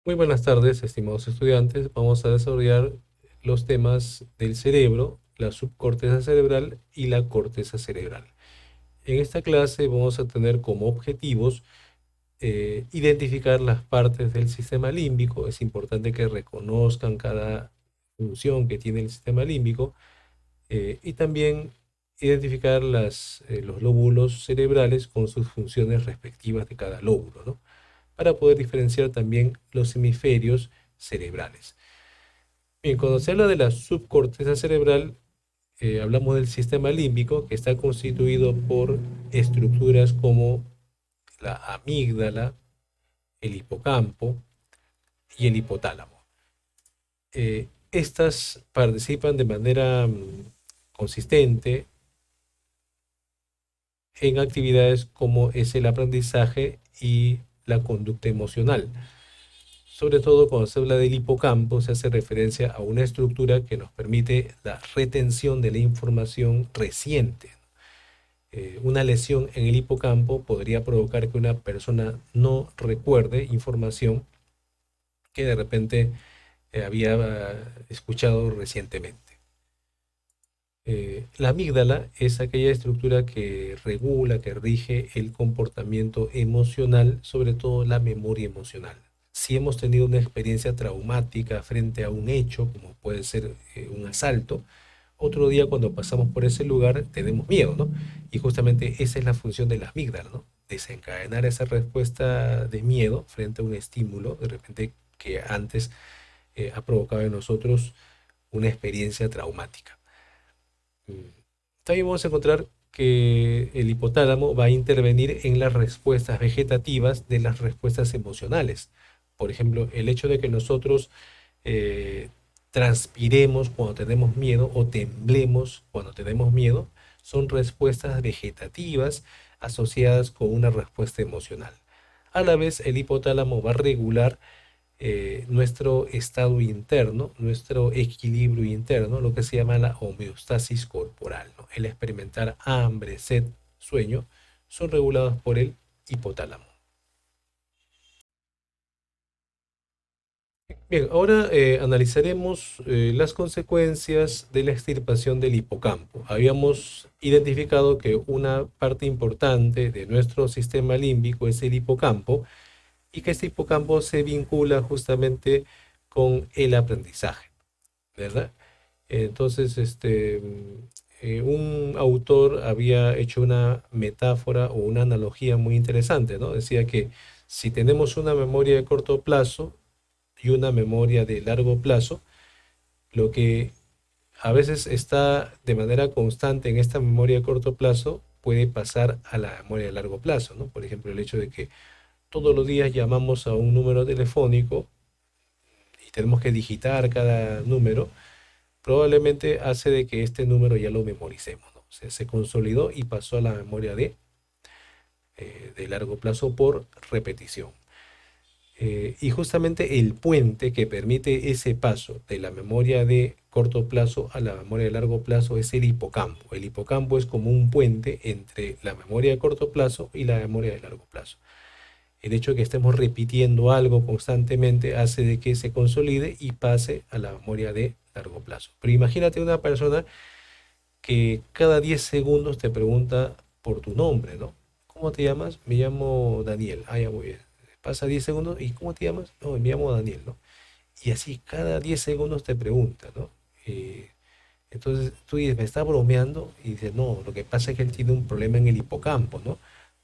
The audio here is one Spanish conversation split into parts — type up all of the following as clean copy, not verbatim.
Muy buenas tardes, estimados estudiantes. Vamos a desarrollar los temas del cerebro, la subcorteza cerebral y la corteza cerebral. En esta clase vamos a tener como objetivos identificar las partes del sistema límbico. Es importante que reconozcan cada función que tiene el sistema límbico y también identificar los lóbulos cerebrales con sus funciones respectivas de cada lóbulo, ¿no? Para poder diferenciar también los hemisferios cerebrales. Bien, cuando se habla de la subcorteza cerebral, hablamos del sistema límbico que está constituido por estructuras como la amígdala, el hipocampo y el hipotálamo. Estas participan de manera consistente en actividades como es el aprendizaje y la conducta emocional. Sobre todo cuando se habla del hipocampo, se hace referencia a una estructura que nos permite la retención de la información reciente. Una lesión en el hipocampo podría provocar que una persona no recuerde información que de repente había escuchado recientemente. La amígdala es aquella estructura que regula, que rige el comportamiento emocional, sobre todo la memoria emocional. Si hemos tenido una experiencia traumática frente a un hecho, como puede ser un asalto, otro día cuando pasamos por ese lugar tenemos miedo, ¿no? Y justamente esa es la función de la amígdala, ¿no? Desencadenar esa respuesta de miedo frente a un estímulo, de repente que antes ha provocado en nosotros una experiencia traumática. También vamos a encontrar que el hipotálamo va a intervenir en las respuestas vegetativas de las respuestas emocionales. Por ejemplo, el hecho de que nosotros eh, transpiremos cuando tenemos miedo o temblemos cuando tenemos miedo son respuestas vegetativas asociadas con una respuesta emocional. A la vez, el hipotálamo va a regular nuestro estado interno, nuestro equilibrio interno, lo que se llama la homeostasis corporal, ¿no? El experimentar hambre, sed, sueño, son regulados por el hipotálamo. Bien, ahora analizaremos las consecuencias de la extirpación del hipocampo. Habíamos identificado que una parte importante de nuestro sistema límbico es el hipocampo, y que este hipocampo se vincula justamente con el aprendizaje, ¿verdad? Entonces, un autor había hecho una metáfora o una analogía muy interesante, ¿no? Decía que si tenemos una memoria de corto plazo y una memoria de largo plazo, lo que a veces está de manera constante en esta memoria de corto plazo puede pasar a la memoria de largo plazo, ¿no? Por ejemplo, el hecho de que todos los días llamamos a un número telefónico y tenemos que digitar cada número, probablemente hace de que este número ya lo memoricemos, ¿no? O sea, se consolidó y pasó a la memoria de largo plazo por repetición. Y justamente el puente que permite ese paso de la memoria de corto plazo a la memoria de largo plazo es el hipocampo. El hipocampo es como un puente entre la memoria de corto plazo y la memoria de largo plazo. El hecho de que estemos repitiendo algo constantemente hace de que se consolide y pase a la memoria de largo plazo. Pero imagínate una persona que cada 10 segundos te pregunta por tu nombre, ¿no? ¿Cómo te llamas? Me llamo Daniel. Ah, ya muy bien. Pasa 10 segundos y ¿cómo te llamas? No, me llamo Daniel, ¿no? Y así cada 10 segundos te pregunta, ¿no? Entonces tú dices, me está bromeando y dices, no, lo que pasa es que él tiene un problema en el hipocampo, ¿no?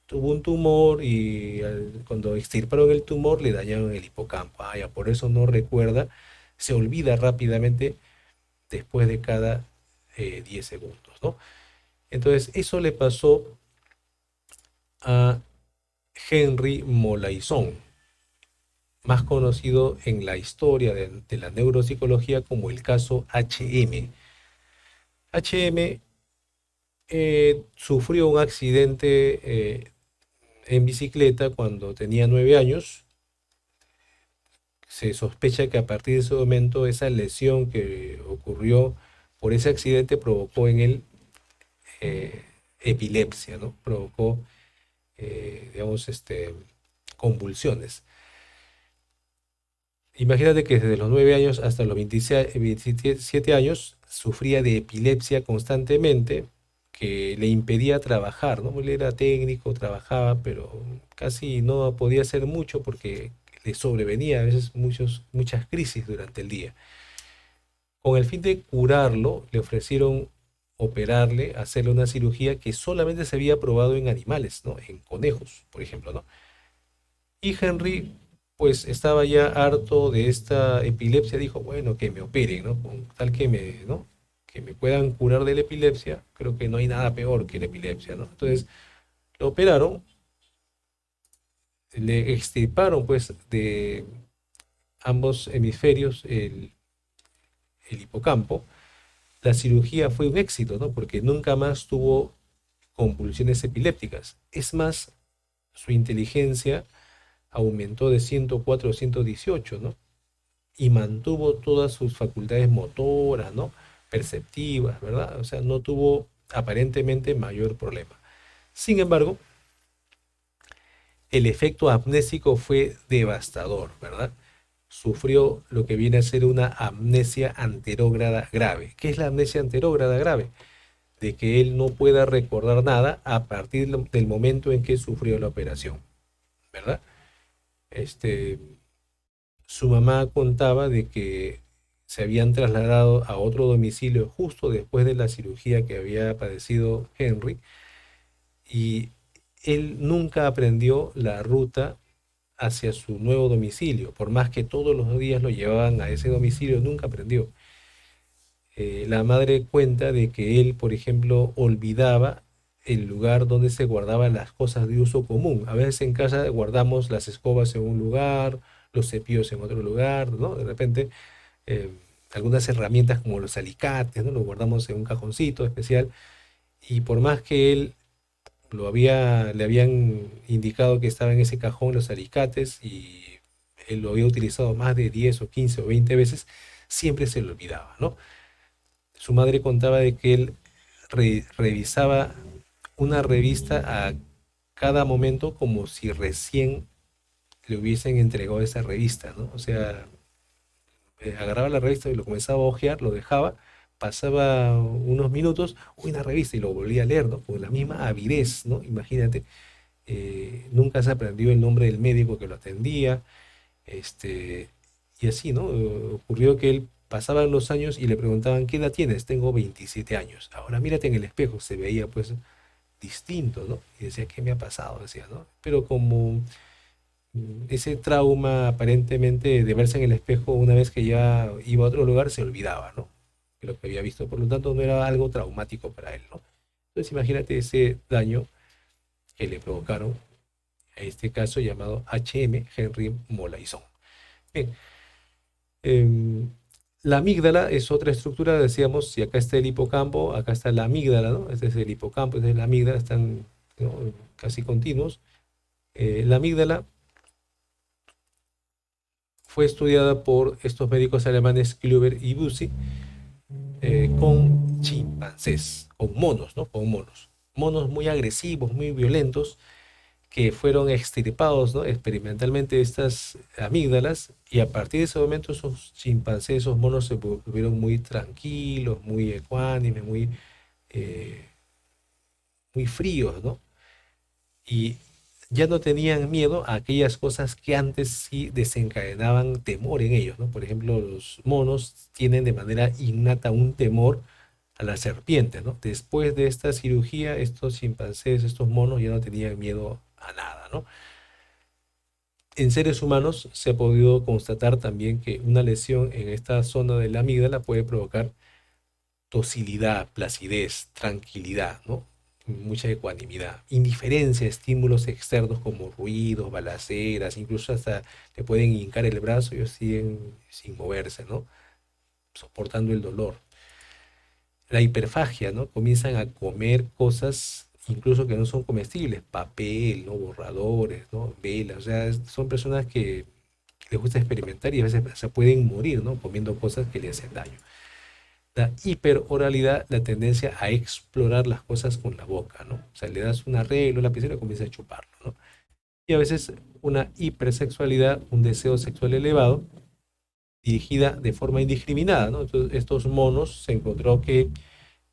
Tuvo un tumor y cuando extirparon el tumor le dañaron el hipocampo. Ah, ya, por eso no recuerda, se olvida rápidamente después de cada 10 segundos, ¿no? Entonces, eso le pasó a Henry Molaison, más conocido en la historia de la neuropsicología como el caso HM. HM sufrió un accidente en bicicleta cuando tenía 9 años. Se sospecha que a partir de ese momento esa lesión que ocurrió por ese accidente provocó en él eh, epilepsia, ¿no? Provocó, digamos, convulsiones. Imagínate que desde los 9 años hasta los 27 años sufría de epilepsia constantemente que le impedía trabajar, ¿no? Él era técnico, trabajaba, pero casi no podía hacer mucho porque le sobrevenía a veces muchas crisis durante el día. Con el fin de curarlo, le ofrecieron operarle, hacerle una cirugía que solamente se había probado en animales, ¿no? En conejos, por ejemplo, ¿no? Y Henry, pues estaba ya harto de esta epilepsia, dijo, bueno, que me operen, ¿no? Con tal que me, ¿no? Que me puedan curar de la epilepsia, creo que no hay nada peor que la epilepsia, ¿no? Entonces lo operaron, le extirparon pues de ambos hemisferios el hipocampo. La cirugía fue un éxito, ¿no? Porque nunca más tuvo convulsiones epilépticas. Es más, su inteligencia aumentó de 104 a 118, ¿no? Y mantuvo todas sus facultades motoras, ¿no? Perceptivas, ¿verdad? O sea, no tuvo aparentemente mayor problema. Sin embargo, el efecto amnésico fue devastador, ¿verdad? Sufrió lo que viene a ser una amnesia anterógrada grave. ¿Qué es la amnesia anterógrada grave? De que él no pueda recordar nada a partir del momento en que sufrió la operación, ¿verdad? Este, su mamá contaba de que se habían trasladado a otro domicilio justo después de la cirugía que había padecido Henry y él nunca aprendió la ruta hacia su nuevo domicilio, por más que todos los días lo llevaban a ese domicilio, nunca aprendió. La madre cuenta de que él, por ejemplo, olvidaba el lugar donde se guardaban las cosas de uso común. A veces en casa guardamos las escobas en un lugar, los cepillos en otro lugar, ¿no? De repente eh, algunas herramientas como los alicates, ¿no? Los guardamos en un cajoncito especial y por más que él le habían indicado que estaba en ese cajón los alicates y él lo había utilizado más de 10 o 15 o 20 veces, siempre se lo olvidaba, ¿no? Su madre contaba de que él revisaba una revista a cada momento como si recién le hubiesen entregado esa revista, ¿no? O sea, agarraba la revista y lo comenzaba a hojear, lo dejaba, pasaba unos minutos, uy, una revista y lo volvía a leer, ¿no? Con la misma avidez, ¿no? Imagínate, nunca se aprendió el nombre del médico que lo atendía, este, y así, ¿no? Ocurrió que él pasaban los años y le preguntaban, ¿qué edad tienes? Tengo 27 años. Ahora mírate en el espejo, se veía pues distinto, ¿no? Y decía, ¿qué me ha pasado? Decía, ¿no? Pero como ese trauma aparentemente de verse en el espejo una vez que ya iba a otro lugar se olvidaba, ¿no? De lo que había visto, por lo tanto no era algo traumático para él, ¿no? Entonces imagínate ese daño que le provocaron a este caso llamado HM Henry Molaison. Bien, em, la amígdala es otra estructura, decíamos, si acá está el hipocampo, acá está la amígdala, ¿no? Este es el hipocampo, este es la amígdala, están, ¿no? Casi continuos. La amígdala fue estudiada por estos médicos alemanes Kluber y Bucy con chimpancés, con monos, ¿no? Con monos. Monos muy agresivos, muy violentos, que fueron extirpados, ¿no? Experimentalmente de estas amígdalas y a partir de ese momento esos chimpancés, esos monos se volvieron muy tranquilos, muy ecuánimes, eh, muy fríos, ¿no? Y ya no tenían miedo a aquellas cosas que antes sí desencadenaban temor en ellos, ¿no? Por ejemplo, los monos tienen de manera innata un temor a las serpientes, ¿no? Después de esta cirugía, estos chimpancés, estos monos ya no tenían miedo a nada, ¿no? En seres humanos se ha podido constatar también que una lesión en esta zona de la amígdala puede provocar docilidad, placidez, tranquilidad, ¿no? Mucha ecuanimidad, indiferencia a estímulos externos como ruidos, balaceras, incluso hasta le pueden hincar el brazo y ellos siguen sin moverse, ¿no? Soportando el dolor. La hiperfagia, ¿no? Comienzan a comer cosas incluso que no son comestibles, papel, ¿no? Borradores, ¿no? Velas, o sea, son personas que les gusta experimentar y a veces se pueden morir, ¿no? Comiendo cosas que les hacen daño. La hiperoralidad, la tendencia a explorar las cosas con la boca, ¿no? O sea, le das un arreglo, la lapicero y comienza a chuparlo, ¿no? Y a veces una hipersexualidad, un deseo sexual elevado, dirigida de forma indiscriminada, ¿no? Entonces, estos monos se encontró que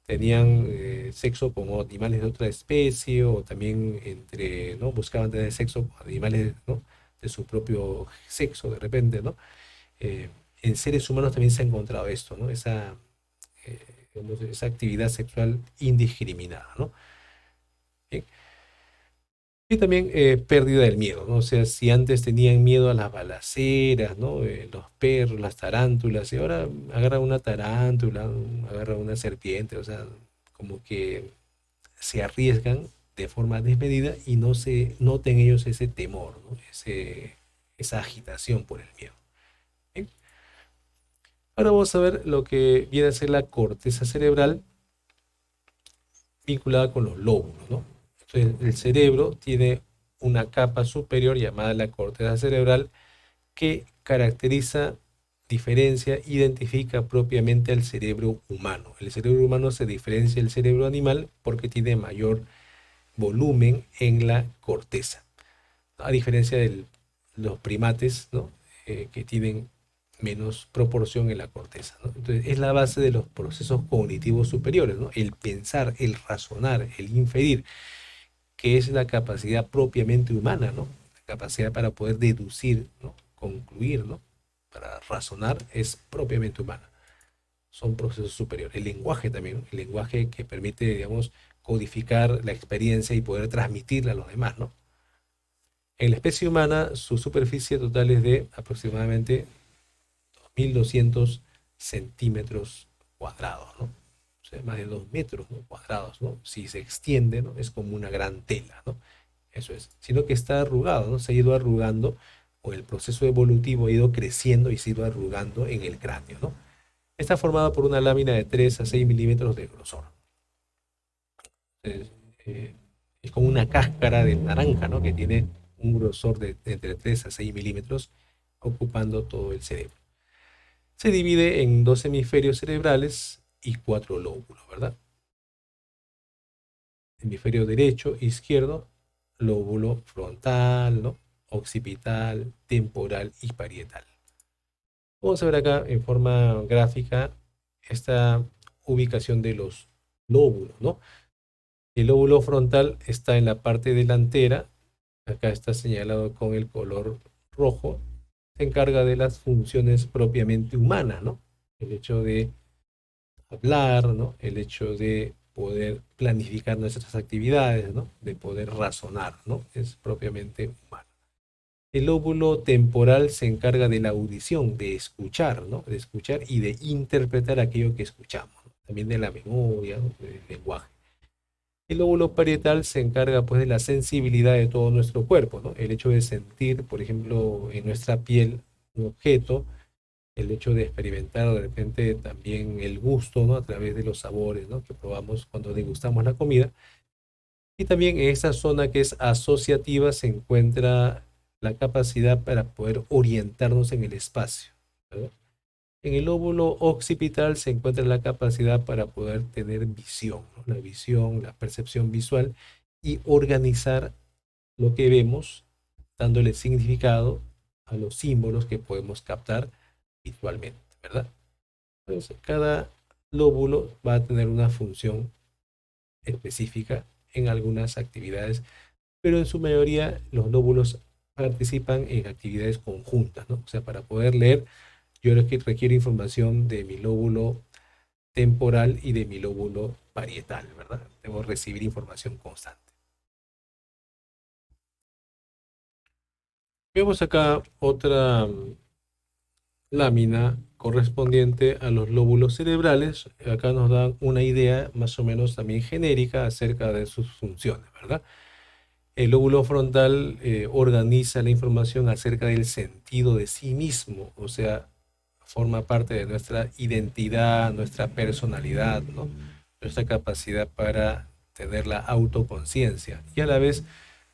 tenían sexo con animales de otra especie o también entre, ¿no? Buscaban tener sexo con animales, ¿no? De su propio sexo de repente, ¿no? Eh, en seres humanos también se ha encontrado esto, ¿no? Digamos, esa actividad sexual indiscriminada, ¿no? Bien. Y también pérdida del miedo, ¿no? O sea, si antes tenían miedo a las balaceras, ¿no? Los perros, las tarántulas, y ahora agarra una tarántula, agarra una serpiente, o sea, como que se arriesgan de forma desmedida y no se noten ellos ese temor, ¿no? Esa agitación por el miedo. Bien. Ahora vamos a ver lo que viene a ser la corteza cerebral vinculada con los lóbulos, ¿no? Entonces, el cerebro tiene una capa superior llamada la corteza cerebral que caracteriza, diferencia, identifica propiamente al cerebro humano. El cerebro humano se diferencia del cerebro animal porque tiene mayor volumen en la corteza, a diferencia de los primates, ¿no? Que tienen menos proporción en la corteza, ¿no? Entonces, es la base de los procesos cognitivos superiores, ¿no? El pensar, el razonar, el inferir, que es la capacidad propiamente humana, ¿no? La capacidad para poder deducir, ¿no? Concluir, ¿no? Para razonar es propiamente humana. Son procesos superiores. El lenguaje también, ¿no? El lenguaje que permite, digamos, codificar la experiencia y poder transmitirla a los demás, ¿no? En la especie humana, su superficie total es de aproximadamente 2.200 centímetros cuadrados, ¿no? O sea, más de 2 metros, ¿no? Cuadrados, ¿no? Si se extiende, ¿no? Es como una gran tela, ¿no? Eso es. Sino que está arrugado, ¿no? Se ha ido arrugando, o el proceso evolutivo ha ido creciendo y se ha ido arrugando en el cráneo, ¿no? Está formado por una lámina de 3 a 6 milímetros de grosor. Entonces, es como una cáscara de naranja, ¿no? Que tiene un grosor de entre 3 a 6 milímetros ocupando todo el cerebro. Se divide en dos hemisferios cerebrales y cuatro lóbulos, ¿verdad? Hemisferio derecho, izquierdo, lóbulo frontal, ¿no? Occipital, temporal y parietal. Vamos a ver acá en forma gráfica esta ubicación de los lóbulos, ¿no? El lóbulo frontal está en la parte delantera, acá está señalado con el color rojo, se encarga de las funciones propiamente humanas, ¿no? El hecho de hablar, ¿no? El hecho de poder planificar nuestras actividades, ¿no? De poder razonar, ¿no? Es propiamente humano. El lóbulo temporal se encarga de la audición, de escuchar, ¿no? De escuchar y de interpretar aquello que escuchamos, ¿no? También de la memoria, ¿no? Del lenguaje. El lóbulo parietal se encarga pues de la sensibilidad de todo nuestro cuerpo, ¿no? El hecho de sentir, por ejemplo, en nuestra piel un objeto, el hecho de experimentar de repente también el gusto, ¿no? A través de los sabores, ¿no? Que probamos cuando degustamos la comida. Y también en esa zona que es asociativa se encuentra la capacidad para poder orientarnos en el espacio, ¿verdad? En el lóbulo occipital se encuentra la capacidad para poder tener visión, ¿no? La visión, la percepción visual y organizar lo que vemos, dándole significado a los símbolos que podemos captar visualmente, ¿verdad? Entonces, cada lóbulo va a tener una función específica en algunas actividades, pero en su mayoría los lóbulos participan en actividades conjuntas, ¿no? O sea, para poder leer, yo requiero información de mi lóbulo temporal y de mi lóbulo parietal, ¿verdad? Debo recibir información constante. Vemos acá otra lámina correspondiente a los lóbulos cerebrales. Acá nos dan una idea más o menos también genérica acerca de sus funciones, ¿verdad? El lóbulo frontal organiza la información acerca del sentido de sí mismo, o sea, forma parte de nuestra identidad, nuestra personalidad, ¿no? Nuestra capacidad para tener la autoconciencia y a la vez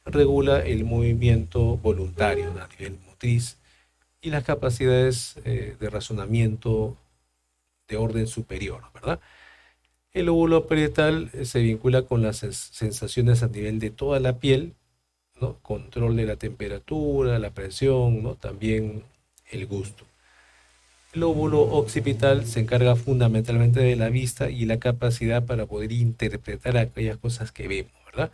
regula el movimiento voluntario, ¿no? A nivel motriz y las capacidades de razonamiento de orden superior, ¿verdad? El lóbulo parietal se vincula con las sensaciones a nivel de toda la piel, ¿no? Control de la temperatura, la presión, ¿no? También el gusto. El lóbulo occipital se encarga fundamentalmente de la vista y la capacidad para poder interpretar aquellas cosas que vemos, ¿verdad?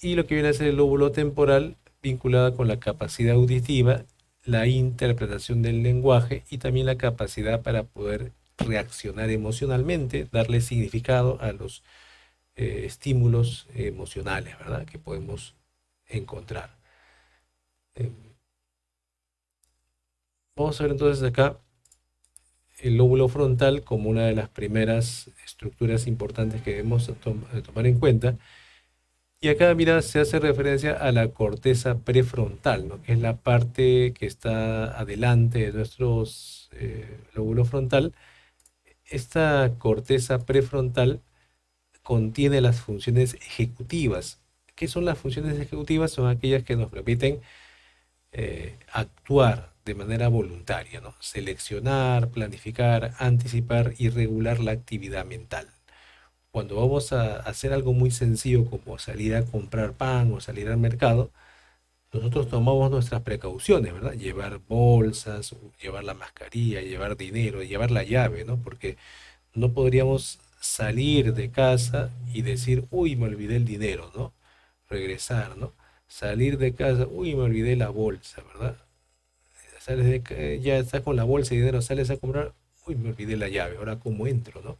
Y lo que viene a ser el lóbulo temporal, vinculada con la capacidad auditiva, la interpretación del lenguaje y también la capacidad para poder reaccionar emocionalmente, darle significado a los estímulos emocionales, ¿verdad? Que podemos encontrar. Eh, Vamos a ver entonces acá el lóbulo frontal como una de las primeras estructuras importantes que debemos tomar en cuenta. Y acá, mira, se hace referencia a la corteza prefrontal, ¿no? Que es la parte que está adelante de nuestro lóbulo frontal. Esta corteza prefrontal contiene las funciones ejecutivas. ¿Qué son las funciones ejecutivas? Son aquellas que nos permiten actuar de manera voluntaria, ¿no? Seleccionar, planificar, anticipar y regular la actividad mental. Cuando vamos a hacer algo muy sencillo como salir a comprar pan o salir al mercado, nosotros tomamos nuestras precauciones, ¿verdad? Llevar bolsas, llevar la mascarilla, llevar dinero, llevar la llave, ¿no? Porque no podríamos salir de casa y decir, uy, me olvidé el dinero, ¿no? Regresar, ¿no? Salir de casa, uy, me olvidé la bolsa, ¿verdad? Ya estás con la bolsa y dinero, sales a comprar, uy, me olvidé la llave, ahora cómo entro, ¿no?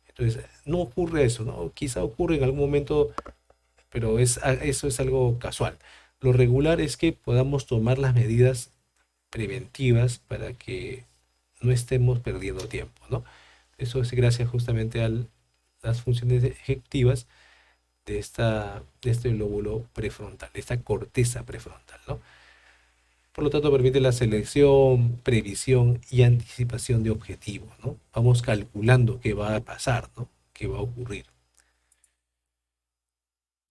Entonces, no ocurre eso, ¿no? Quizá ocurre en algún momento, pero eso es algo casual. Lo regular es que podamos tomar las medidas preventivas para que no estemos perdiendo tiempo, ¿no? Eso es gracias justamente a las funciones ejecutivas de este lóbulo prefrontal, de esta corteza prefrontal, ¿no? Por lo tanto, permite la selección, previsión y anticipación de objetivos, ¿no? Vamos calculando qué va a pasar, ¿no? Qué va a ocurrir.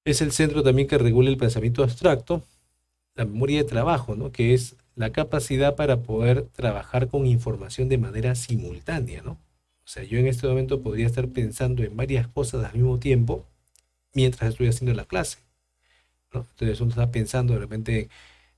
Es el centro también que regula el pensamiento abstracto, la memoria de trabajo, ¿no? Que es la capacidad para poder trabajar con información de manera simultánea, ¿no? O sea, yo en este momento podría estar pensando en varias cosas al mismo tiempo mientras estoy haciendo la clase, ¿no? Entonces uno está pensando de repente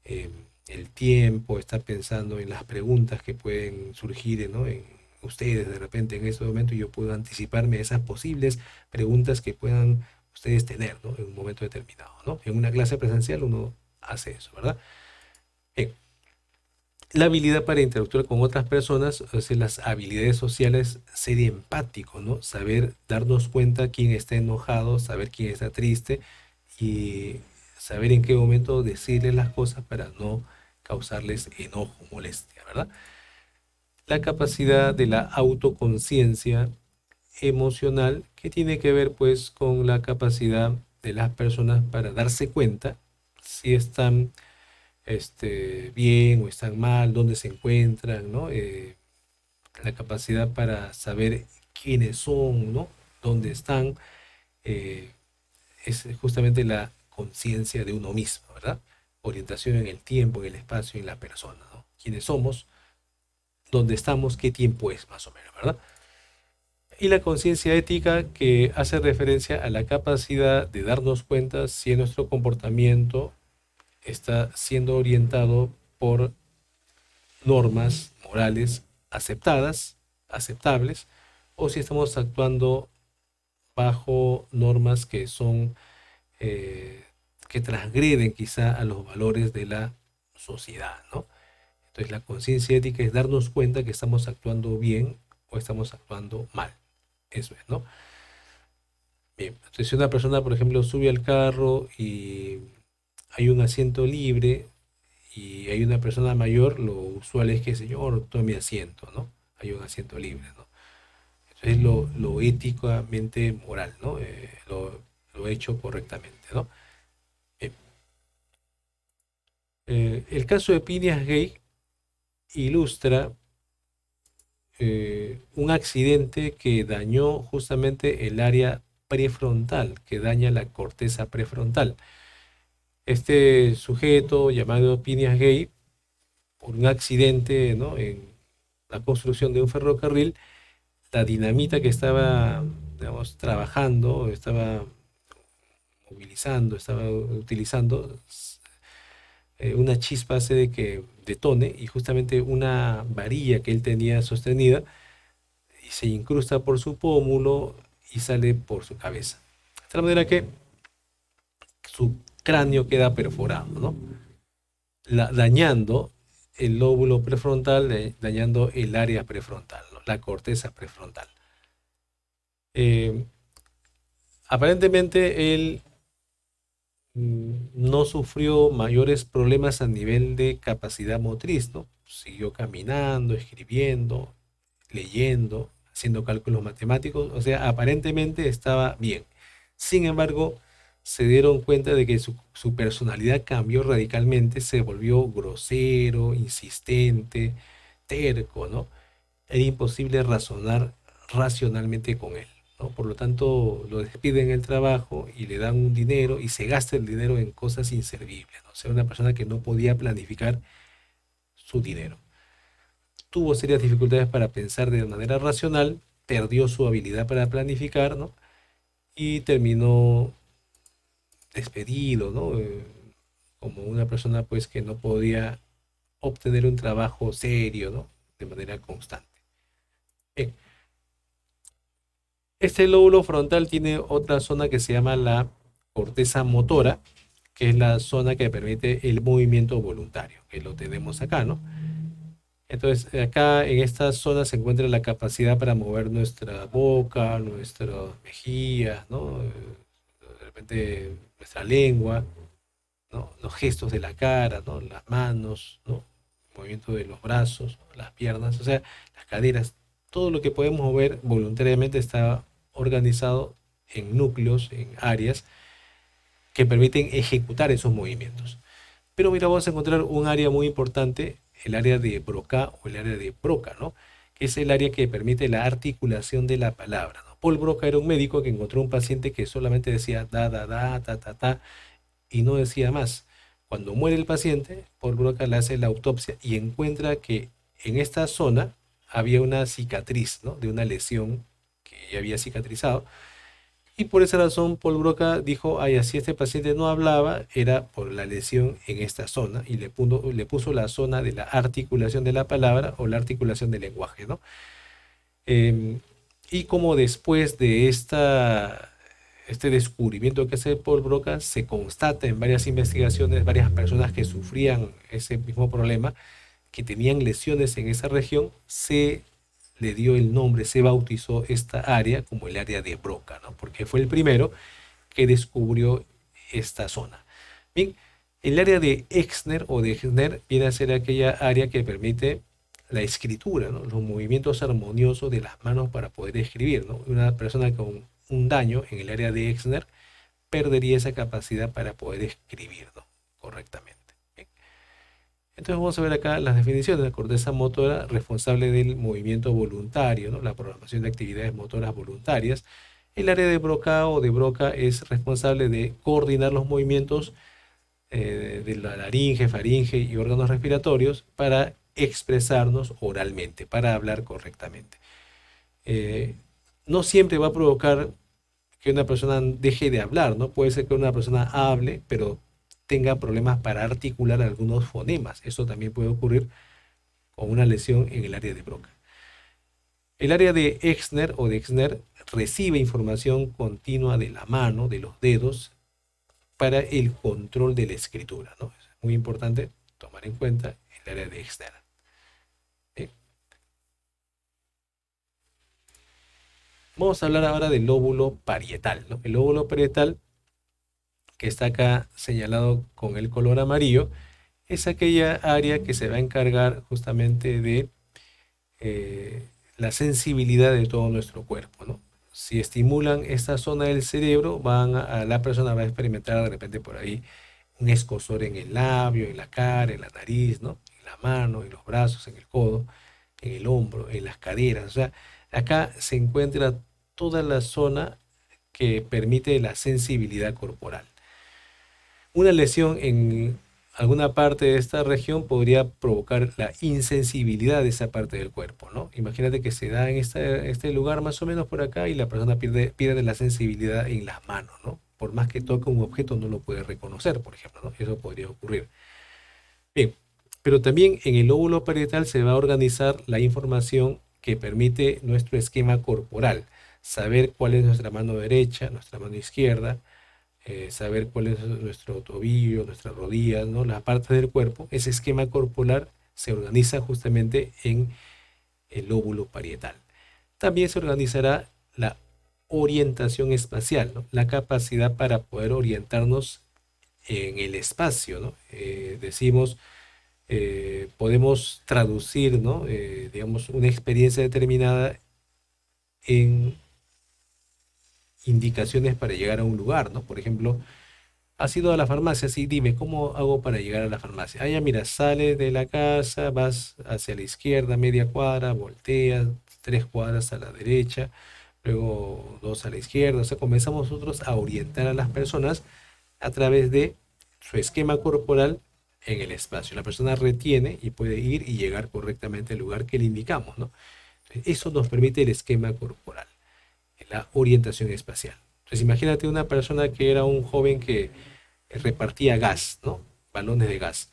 en el tiempo, está pensando en las preguntas que pueden surgir, ¿no? En ustedes de repente en este momento yo puedo anticiparme a esas posibles preguntas que puedan ustedes tener, ¿no? En un momento determinado, ¿no? En una clase presencial uno hace eso, ¿verdad? Bien, la habilidad para interactuar con otras personas, es decir, las habilidades sociales, ser empático, ¿no? Saber darnos cuenta quién está enojado, saber quién está triste y saber en qué momento decirles las cosas para no causarles enojo, molestia, ¿verdad? La capacidad de la autoconciencia emocional que tiene que ver pues con la capacidad de las personas para darse cuenta si están bien o están mal, dónde se encuentran, ¿no? La capacidad para saber quiénes son, ¿no? Dónde están, eh, es justamente la conciencia de uno mismo, ¿verdad? Orientación en el tiempo, en el espacio, en la persona, ¿no? Quiénes somos, dónde estamos, qué tiempo es, más o menos, ¿verdad? Y la conciencia ética que hace referencia a la capacidad de darnos cuenta si nuestro comportamiento está siendo orientado por normas morales aceptadas, aceptables, o si estamos actuando bajo normas que son que transgreden quizá a los valores de la sociedad, ¿no? Entonces la conciencia ética es darnos cuenta que estamos actuando bien o estamos actuando mal. Eso es, ¿no? Bien, entonces si una persona, por ejemplo, sube al carro y hay un asiento libre y hay una persona mayor, lo usual es que, señor, tome asiento, ¿no? Hay un asiento libre, ¿no? Eso es lo éticamente moral, ¿no? Lo hecho correctamente, ¿no? Bien. El caso de Phineas Gage ilustra un accidente que dañó justamente el área prefrontal, que daña la corteza prefrontal. Este sujeto llamado Phineas Gage, por un accidente, ¿no? En la construcción de un ferrocarril, la dinamita que estaba, digamos, trabajando, estaba movilizando, estaba utilizando, una chispa hace de que detone y justamente una varilla que él tenía sostenida y se incrusta por su pómulo y sale por su cabeza. De tal manera que su cráneo queda perforado, ¿no? Dañando el lóbulo prefrontal, dañando el área prefrontal, ¿no? La corteza prefrontal. Eh, Aparentemente él no sufrió mayores problemas a nivel de capacidad motriz, ¿no? Siguió caminando, escribiendo, leyendo, haciendo cálculos matemáticos, o sea, aparentemente estaba bien. Sin embargo, se dieron cuenta de que su personalidad cambió radicalmente, se volvió grosero, insistente, terco, ¿no? Era imposible razonar racionalmente con él, ¿no? Por lo tanto, lo despiden del trabajo y le dan un dinero y se gasta el dinero en cosas inservibles, ¿no? O sea, una persona que no podía planificar su dinero. Tuvo serias dificultades para pensar de manera racional, perdió su habilidad para planificar, ¿no? Y terminó despedido, ¿no? Como una persona pues que no podía obtener un trabajo serio, ¿no? De manera constante. Bien, este lóbulo frontal tiene otra zona que se llama la corteza motora, que es la zona que permite el movimiento voluntario, que lo tenemos acá, ¿no? Entonces, acá en esta zona se encuentra la capacidad para mover nuestra boca, nuestras mejillas, ¿no? De repente nuestra lengua, ¿no? Los gestos de la cara, ¿no? Las manos, ¿no? El movimiento de los brazos, ¿no? Las piernas, o sea, las caderas, todo lo que podemos mover voluntariamente está organizado en núcleos, en áreas que permiten ejecutar esos movimientos. Pero mira, vamos a encontrar un área muy importante, el área de Broca o el área de Broca, ¿no? Que es el área que permite la articulación de la palabra, ¿no? Paul Broca era un médico que encontró un paciente que solamente decía da, ta, ta, ta, y no decía más. Cuando muere el paciente, Paul Broca le hace la autopsia y encuentra que en esta zona había una cicatriz, ¿no? De una lesión que ya había cicatrizado y por esa razón, Paul Broca dijo, ay, así este paciente no hablaba, era por la lesión en esta zona, y le puso la zona de la articulación de la palabra o la articulación del lenguaje, ¿no? Eh, y como después de este descubrimiento que hace Paul Broca, se constata en varias investigaciones, varias personas que sufrían ese mismo problema, que tenían lesiones en esa región, se le dio el nombre, se bautizó esta área como el área de Broca, ¿no? Porque fue el primero que descubrió esta zona. Bien, el área de Exner o de Exner viene a ser aquella área que permite la escritura, ¿no? Los movimientos armoniosos de las manos para poder escribir, ¿no? Una persona con un daño en el área de Exner perdería esa capacidad para poder escribir, ¿no? Correctamente. Bien. Entonces vamos a ver acá las definiciones. La corteza motora responsable del movimiento voluntario, ¿no? La programación de actividades motoras voluntarias. El área de Broca o de Broca es responsable de coordinar los movimientos de la laringe, faringe y órganos respiratorios para expresarnos oralmente, para hablar correctamente. Eh, no siempre va a provocar que una persona deje de hablar, ¿no? Puede ser que una persona hable, pero tenga problemas para articular algunos fonemas. Eso también puede ocurrir con una lesión en el área de Broca. El área de Exner o de Exner recibe información continua de la mano, de los dedos, para el control de la escritura, ¿no? Es muy importante tomar en cuenta el área de Exner. ¿Eh? Vamos a hablar ahora del lóbulo parietal, ¿no? El lóbulo parietal, que está acá señalado con el color amarillo, es aquella área que se va a encargar justamente de la sensibilidad de todo nuestro cuerpo, ¿no? Si estimulan esta zona del cerebro, la persona va a experimentar de repente por ahí un escozor en el labio, en la cara, en la nariz, ¿no? En la mano, en los brazos, en el codo, en el hombro, en las caderas. O sea, acá se encuentra toda la zona que permite la sensibilidad corporal. Una lesión en alguna parte de esta región podría provocar la insensibilidad de esa parte del cuerpo, ¿no? Imagínate que se da en este lugar más o menos por acá y la persona pierde la sensibilidad en las manos, ¿no? Por más que toque un objeto no lo puede reconocer, por ejemplo, ¿no? Eso podría ocurrir. Bien, pero también en el lóbulo parietal se va a organizar la información que permite nuestro esquema corporal, saber cuál es nuestra mano derecha, nuestra mano izquierda, saber cuál es nuestro tobillo, nuestras rodillas, ¿no? Las partes del cuerpo. Ese esquema corporal se organiza justamente en el lóbulo parietal. También se organizará la orientación espacial, ¿no? La capacidad para poder orientarnos en el espacio, ¿no? Decimos, podemos traducir, ¿no? Digamos, una experiencia determinada en indicaciones para llegar a un lugar, ¿no? Por ejemplo, has ido a la farmacia, sí, dime, ¿cómo hago para llegar a la farmacia? Ah, ya, mira, sales de la casa, vas hacia la izquierda, media cuadra, volteas, 3 cuadras a la derecha, luego dos a la izquierda. O sea, comenzamos nosotros a orientar a las personas a través de su esquema corporal en el espacio. La persona retiene y puede ir y llegar correctamente al lugar que le indicamos, ¿no? Eso nos permite el esquema corporal, la orientación espacial. Entonces, imagínate una persona que era un joven que repartía gas, ¿no? Balones de gas.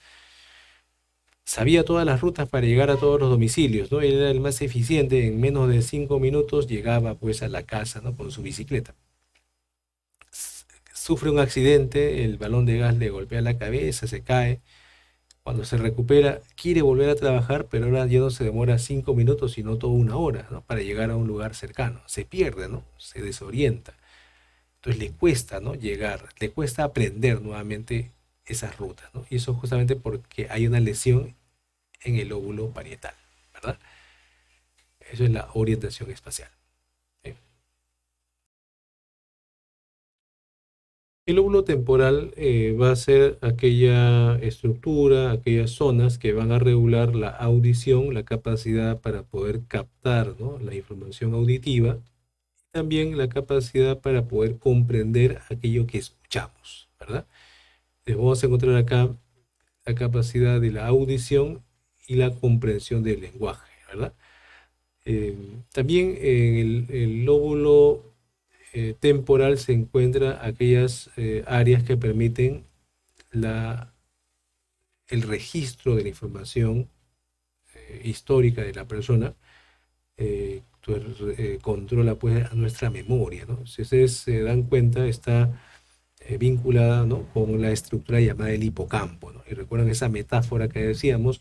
Sabía todas las rutas para llegar a todos los domicilios, ¿no? Él era el más eficiente, en menos de 5 minutos llegaba pues a la casa, ¿no? Con su bicicleta. Sufre un accidente, el balón de gas le golpea la cabeza, se cae. Cuando se recupera, quiere volver a trabajar, pero ahora ya no se demora 5 minutos, sino toda una hora, ¿no? Para llegar a un lugar cercano. Se pierde, ¿no? Se desorienta. Entonces le cuesta, ¿no? Llegar, le cuesta aprender nuevamente esas rutas, ¿no? Y eso justamente porque hay una lesión en el lóbulo parietal, ¿verdad? Eso es la orientación espacial. ¿Eh? El lóbulo temporal va a ser aquella estructura, aquellas zonas que van a regular la audición, la capacidad para poder captar, ¿no? La información auditiva, también la capacidad para poder comprender aquello que escuchamos, ¿verdad? Vamos a encontrar acá la capacidad de la audición y la comprensión del lenguaje, ¿verdad? Eh, También en el lóbulo temporal se encuentran aquellas áreas que permiten la, el registro de la información histórica de la persona, controla pues nuestra memoria, ¿no? Si ustedes se dan cuenta, está vinculada, ¿no? Con la estructura llamada el hipocampo, ¿no? Y recuerdan esa metáfora que decíamos,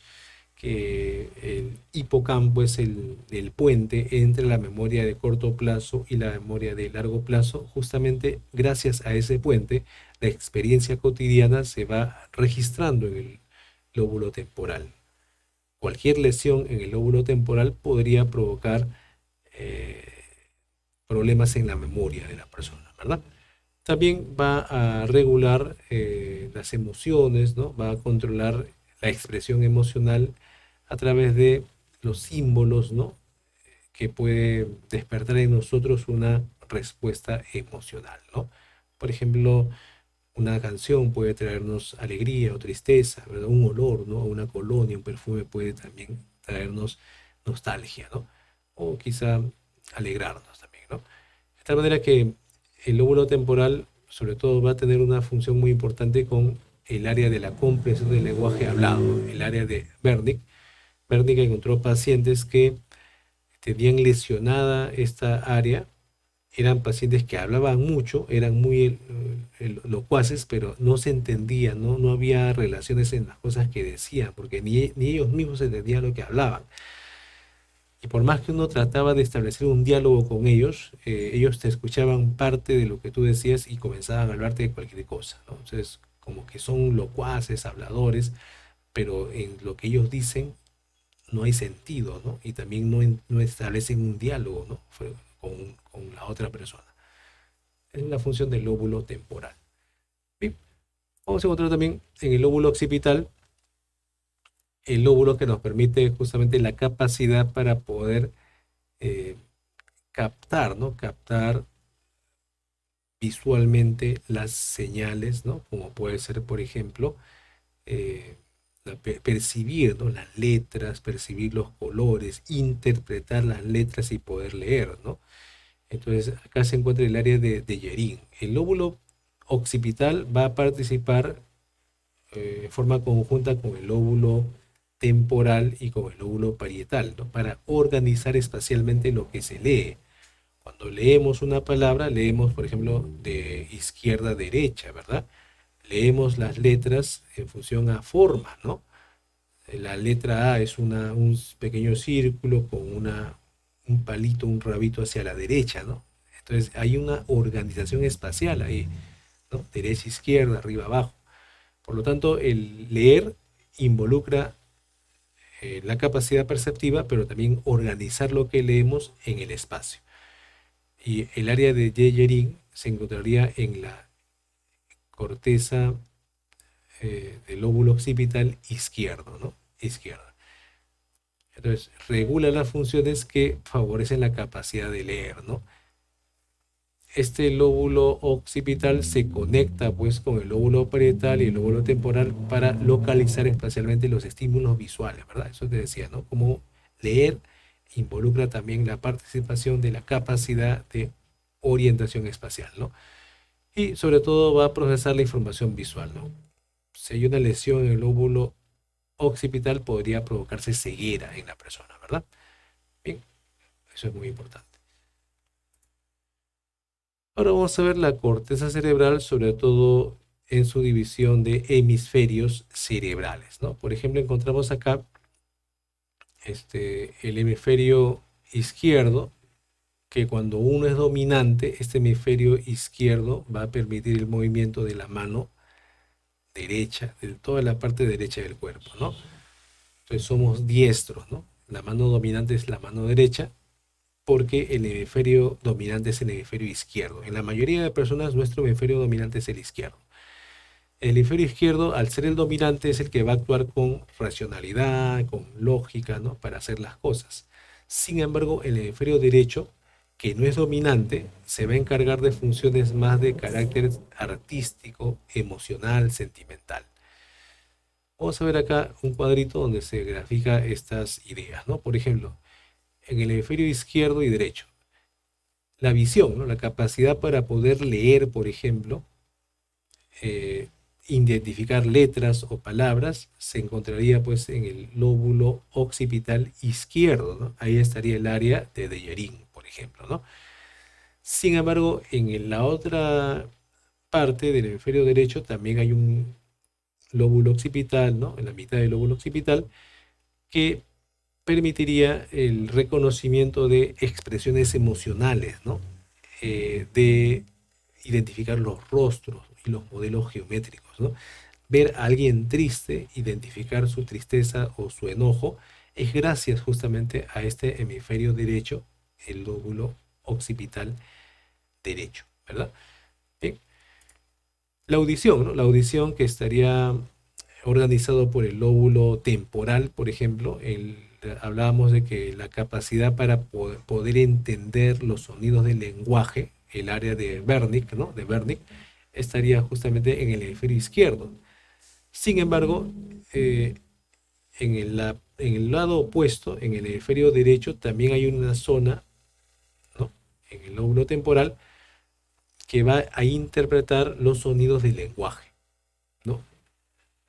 que el hipocampo es el puente entre la memoria de corto plazo y la memoria de largo plazo. Justamente gracias a ese puente, la experiencia cotidiana se va registrando en el lóbulo temporal. Cualquier lesión en el lóbulo temporal podría provocar eh, problemas en la memoria de la persona, ¿verdad? También va a regular las emociones, ¿no? Va a controlar la expresión emocional a través de los símbolos, ¿no? Que puede despertar en nosotros una respuesta emocional, ¿no? Por ejemplo, una canción puede traernos alegría o tristeza, ¿verdad? Un olor, ¿no? Una colonia, un perfume puede también traernos nostalgia, ¿no? O quizá alegrarnos también, ¿no? De tal manera que el lóbulo temporal, sobre todo, va a tener una función muy importante con el área de la comprensión del lenguaje hablado, el área de Wernicke. Wernicke encontró pacientes que tenían lesionada esta área, eran pacientes que hablaban mucho, eran muy locuaces, pero no se entendían, ¿no? No había relaciones en las cosas que decían, porque ni ellos mismos entendían lo que hablaban. Y por más que uno trataba de establecer un diálogo con ellos te escuchaban parte de lo que tú decías y comenzaban a hablarte de cualquier cosa, ¿no? Entonces, como que son locuaces, habladores, pero en lo que ellos dicen no hay sentido, ¿no? Y también no establecen un diálogo, ¿no? Con la otra persona. Es la función del lóbulo temporal. Bien, vamos a encontrar también en el lóbulo occipital el lóbulo que nos permite justamente la capacidad para poder eh, captar, ¿no? Captar visualmente las señales, ¿no? Como puede ser, por ejemplo, eh, percibir, ¿no? Las letras, percibir los colores, interpretar las letras y poder leer, ¿no? Entonces, acá se encuentra el área de Yerin. El lóbulo occipital va a participar en forma conjunta con el lóbulo temporal y con el lóbulo parietal, ¿no? Para organizar espacialmente lo que se lee. Cuando leemos una palabra, leemos, por ejemplo, de izquierda a derecha, ¿verdad? Leemos las letras en función a forma, ¿no? La letra A es un pequeño círculo con un palito, un rabito hacia la derecha, ¿no? Entonces hay una organización espacial ahí, ¿no? Derecha, izquierda, arriba, abajo. Por lo tanto, el leer involucra la capacidad perceptiva, pero también organizar lo que leemos en el espacio. Y el área de Yeyerin se encontraría en la corteza del lóbulo occipital izquierdo, ¿no? Izquierda. Entonces, regula las funciones que favorecen la capacidad de leer, ¿no? Este lóbulo occipital se conecta pues con el lóbulo parietal y el lóbulo temporal para localizar espacialmente los estímulos visuales, ¿verdad? Eso te decía, ¿no? Como leer involucra también la participación de la capacidad de orientación espacial, ¿no? Y sobre todo va a procesar la información visual, ¿no? Si hay una lesión en el lóbulo occipital podría provocarse ceguera en la persona, ¿verdad? Bien, eso es muy importante. Ahora vamos a ver la corteza cerebral, sobre todo en su división de hemisferios cerebrales, ¿no? Por ejemplo, encontramos acá el hemisferio izquierdo, que cuando uno es dominante, este hemisferio izquierdo va a permitir el movimiento de la mano derecha, de toda la parte derecha del cuerpo, ¿no? Entonces somos diestros, ¿no? La mano dominante es la mano derecha, porque el hemisferio dominante es el hemisferio izquierdo. En la mayoría de personas, nuestro hemisferio dominante es el izquierdo. El hemisferio izquierdo, al ser el dominante, es el que va a actuar con racionalidad, con lógica, ¿no? Para hacer las cosas. Sin embargo, el hemisferio derecho, que no es dominante, se va a encargar de funciones más de carácter artístico, emocional, sentimental. Vamos a ver acá un cuadrito donde se grafica estas ideas, ¿no? Por ejemplo, en el hemisferio izquierdo y derecho, la visión, ¿no? La capacidad para poder leer, por ejemplo, eh, identificar letras o palabras, se encontraría pues en el lóbulo occipital izquierdo, ¿no? Ahí estaría el área de Deyerin, por ejemplo, ¿no? Sin embargo, la otra parte del hemisferio derecho también hay un lóbulo occipital, ¿no? En la mitad del lóbulo occipital, que permitiría el reconocimiento de expresiones emocionales, ¿no? De identificar los rostros y los modelos geométricos, ¿no? Ver a alguien triste, identificar su tristeza o su enojo, es gracias justamente a este hemisferio derecho, el lóbulo occipital derecho, ¿verdad? Bien. La audición, ¿no? La audición que estaría organizado por el lóbulo temporal, por ejemplo, hablábamos de que la capacidad para poder entender los sonidos del lenguaje, el área de Wernicke, ¿no? De Wernicke, estaría justamente en el hemisferio izquierdo. Sin embargo, eh, en el lado opuesto, en el hemisferio derecho, también hay una zona, ¿no? En el lóbulo temporal, que va a interpretar los sonidos del lenguaje, ¿no?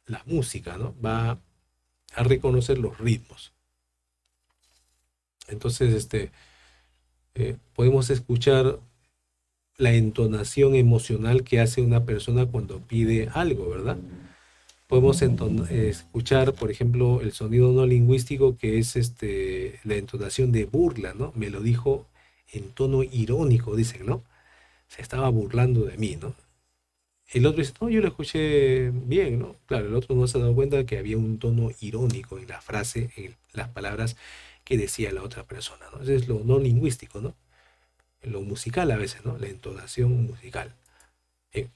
La música, ¿no? Va a reconocer los ritmos. Entonces, podemos escuchar la entonación emocional que hace una persona cuando pide algo, ¿verdad? Podemos escuchar, por ejemplo, el sonido no lingüístico que es la entonación de burla, ¿no? Me lo dijo en tono irónico, dicen, ¿no? Se estaba burlando de mí, ¿no? El otro dice, no, yo lo escuché bien, ¿no? Claro, el otro no se ha dado cuenta que había un tono irónico en la frase, en las palabras que decía la otra persona, ¿no? Eso es lo no lingüístico, ¿no? Lo musical a veces, ¿no? La entonación musical. Bien.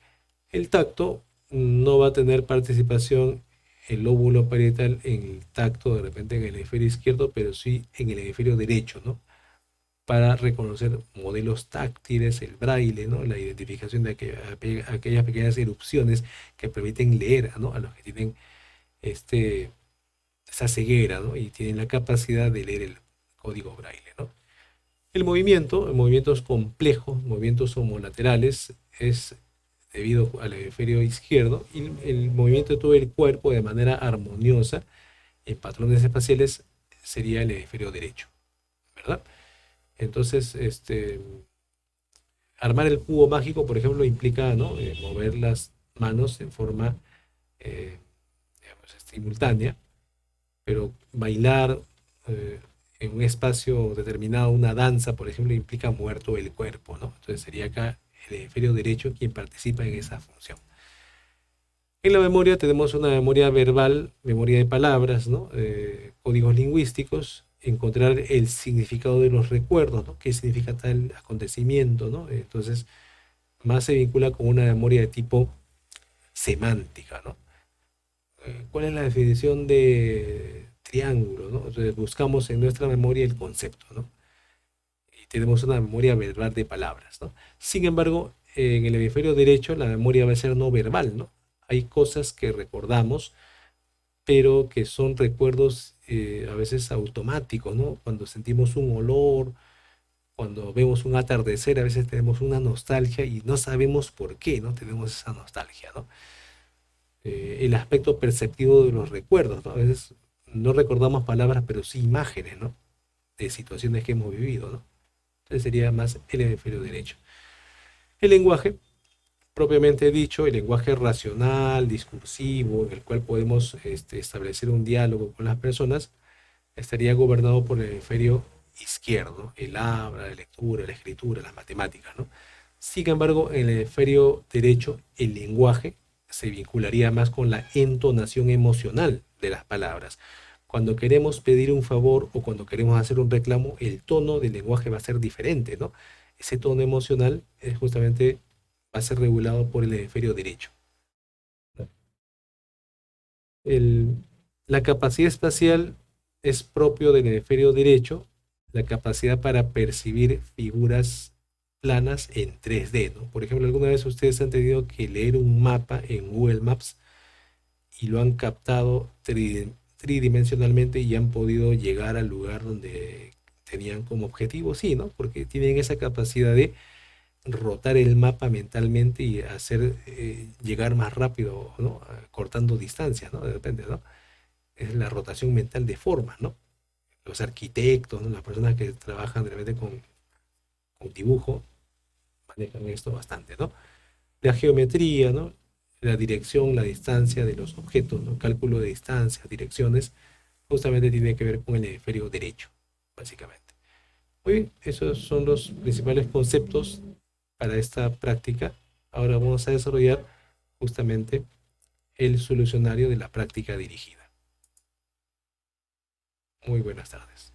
El tacto no va a tener participación el lóbulo parietal en el tacto, de repente en el hemisferio izquierdo, pero sí en el hemisferio derecho, ¿no? Para reconocer modelos táctiles, el braille, ¿no? La identificación de aquellas pequeñas erupciones que permiten leer, ¿no? A los que tienen esa ceguera, ¿no? Y tienen la capacidad de leer el código braille, ¿no? El movimientos complejos, movimientos homolaterales, es debido al hemisferio izquierdo y el movimiento de todo el cuerpo de manera armoniosa en patrones espaciales sería el hemisferio derecho, ¿verdad? Entonces, armar el cubo mágico, por ejemplo, implica, ¿no? Mover las manos en forma eh, digamos, simultánea, pero bailar eh, en un espacio determinado, una danza, por ejemplo, implica mover todo el cuerpo, ¿no? Entonces sería acá el hemisferio derecho quien participa en esa función. En la memoria tenemos una memoria verbal, memoria de palabras, ¿no? Códigos lingüísticos, encontrar el significado de los recuerdos, ¿no? ¿Qué significa tal acontecimiento, ¿no? Entonces, más se vincula con una memoria de tipo semántica, ¿no? ¿Cuál es la definición de triángulo, ¿no? Entonces, buscamos en nuestra memoria el concepto, ¿no? Y tenemos una memoria verbal de palabras, ¿no? Sin embargo, en el hemisferio derecho la memoria va a ser no verbal, ¿no? Hay cosas que recordamos pero que son recuerdos a veces automáticos, ¿no? Cuando sentimos un olor, cuando vemos un atardecer, a veces tenemos una nostalgia y no sabemos por qué, ¿no? Tenemos esa nostalgia, ¿no? El aspecto perceptivo de los recuerdos, ¿no? A veces no recordamos palabras, pero sí imágenes, ¿no? De situaciones que hemos vivido, ¿no? Entonces sería más el hemisferio derecho. El lenguaje, propiamente dicho, el lenguaje racional, discursivo, en el cual podemos establecer un diálogo con las personas, estaría gobernado por el hemisferio izquierdo, el habla, la lectura, la escritura, las matemáticas, ¿no? Sin embargo, en el hemisferio derecho, el lenguaje se vincularía más con la entonación emocional de las palabras. Cuando queremos pedir un favor o cuando queremos hacer un reclamo, el tono del lenguaje va a ser diferente, ¿no? Ese tono emocional es justamente va a ser regulado por el hemisferio derecho. El- la capacidad espacial es propio del hemisferio derecho, la capacidad para percibir figuras planas en 3D, ¿no? Por ejemplo, alguna vez ustedes han tenido que leer un mapa en Google Maps y lo han captado tridimensionalmente y han podido llegar al lugar donde tenían como objetivo, sí, ¿no? Porque tienen esa capacidad de rotar el mapa mentalmente y hacer llegar más rápido, ¿no? Cortando distancias, ¿no? De repente, ¿no? Es la rotación mental de formas, ¿no? Los arquitectos, ¿no? Las personas que trabajan de repente con dibujo manejan esto bastante, ¿no? La geometría, ¿no? La dirección, la distancia de los objetos, ¿no? Cálculo de distancias, direcciones, justamente tiene que ver con el hemisferio derecho, básicamente. Muy bien, esos son los principales conceptos para esta práctica. Ahora vamos a desarrollar justamente el solucionario de la práctica dirigida. Muy buenas tardes.